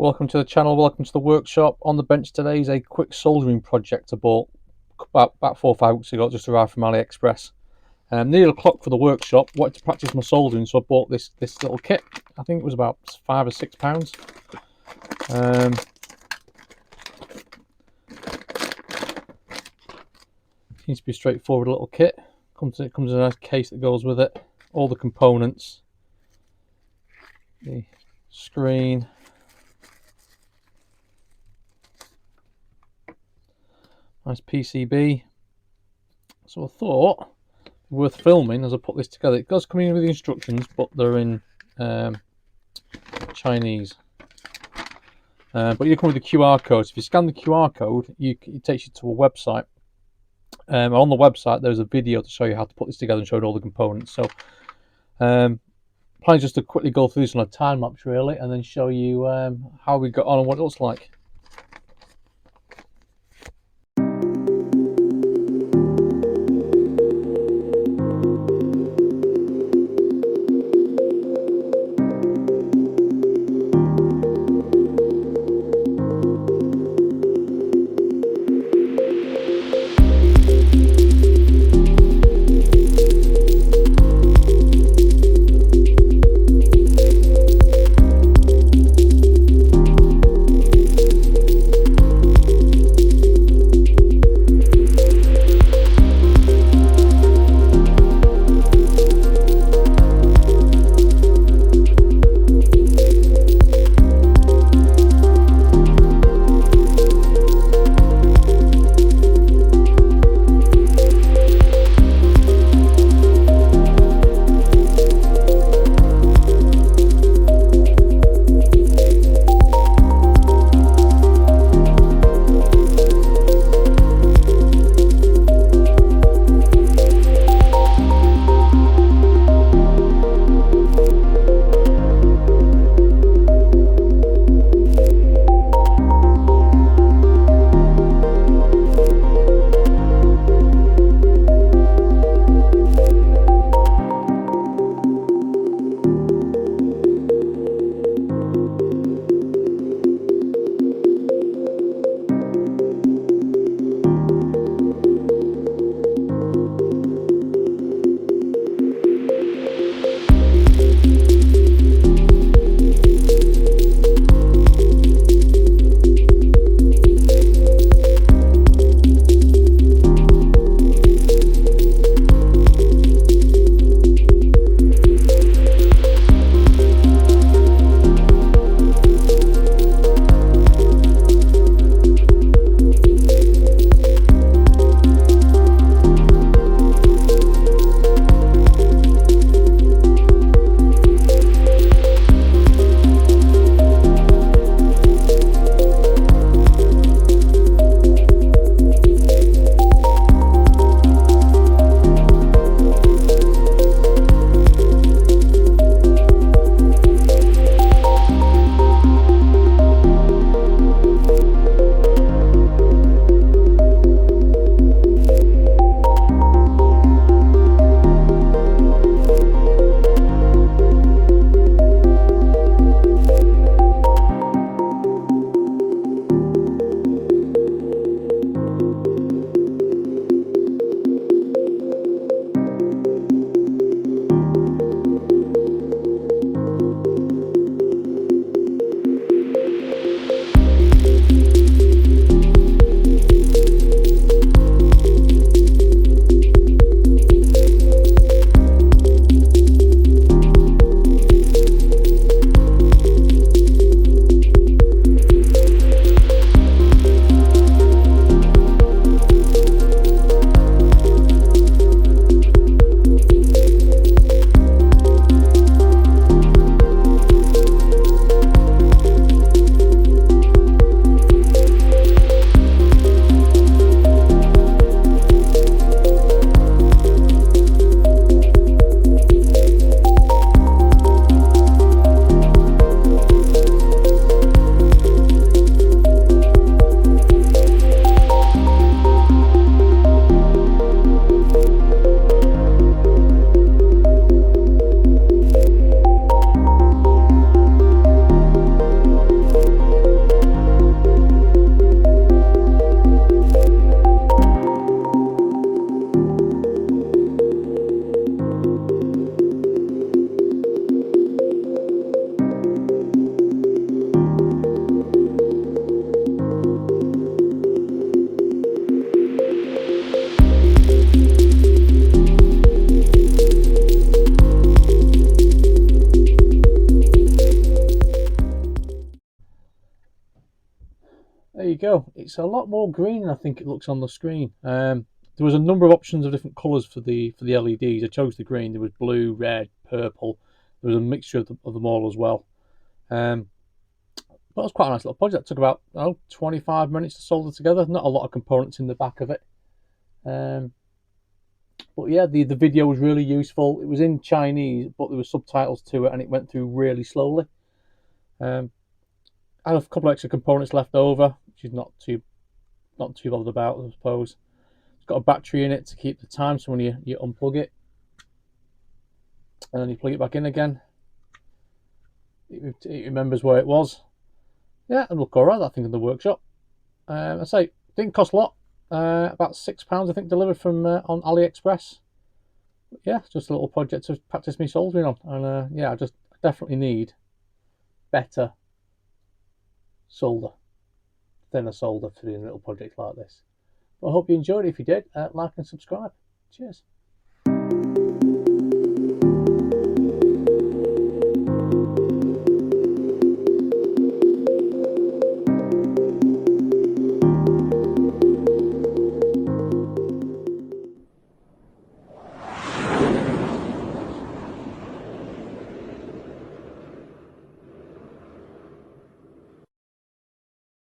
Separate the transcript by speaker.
Speaker 1: Welcome to the channel, welcome to the workshop. On the bench today is a quick soldering project I bought about 4 or 5 weeks ago. It just arrived from AliExpress. Needed a clock for the workshop, wanted to practice my soldering, so I bought this little kit. I think it was about £5 or £6. Seems to be a straightforward little kit. It comes in a nice case that goes with it. All the components, the screen, nice PCB. So I thought worth filming as I put this together. It does come in with the instructions, but they're in Chinese. But you come with the QR code. So if you scan the QR code, it takes you to a website. On the website, there's a video to show you how to put this together and show all the components. So, plan just to quickly go through this on a time lapse, really, and then show you how we got on and what it looks like. go. It's a lot more green than I think it looks on the screen. There was a number of options of different colours for the LEDs. I chose the green. There was blue, red, purple. There was a mixture of them all as well. But it was quite a nice little project. It took about 25 minutes to solder together. Not a lot of components in the back of it. But yeah, the video was really useful. It was in Chinese, but there were subtitles to it, and it went through really slowly. I had a couple of extra components left over, which is not too bothered about, I suppose. It's got a battery in it to keep the time, so when you unplug it and then you plug it back in again, it remembers where it was. Yeah, and look alright, that thing in the workshop. I say it didn't cost a lot. About £6 I think delivered from on AliExpress. But yeah, just a little project to practice me soldering on, and yeah, I definitely need better solder, thinner solder for doing a little project like this. But I hope you enjoyed it. If you did, like and subscribe. Cheers.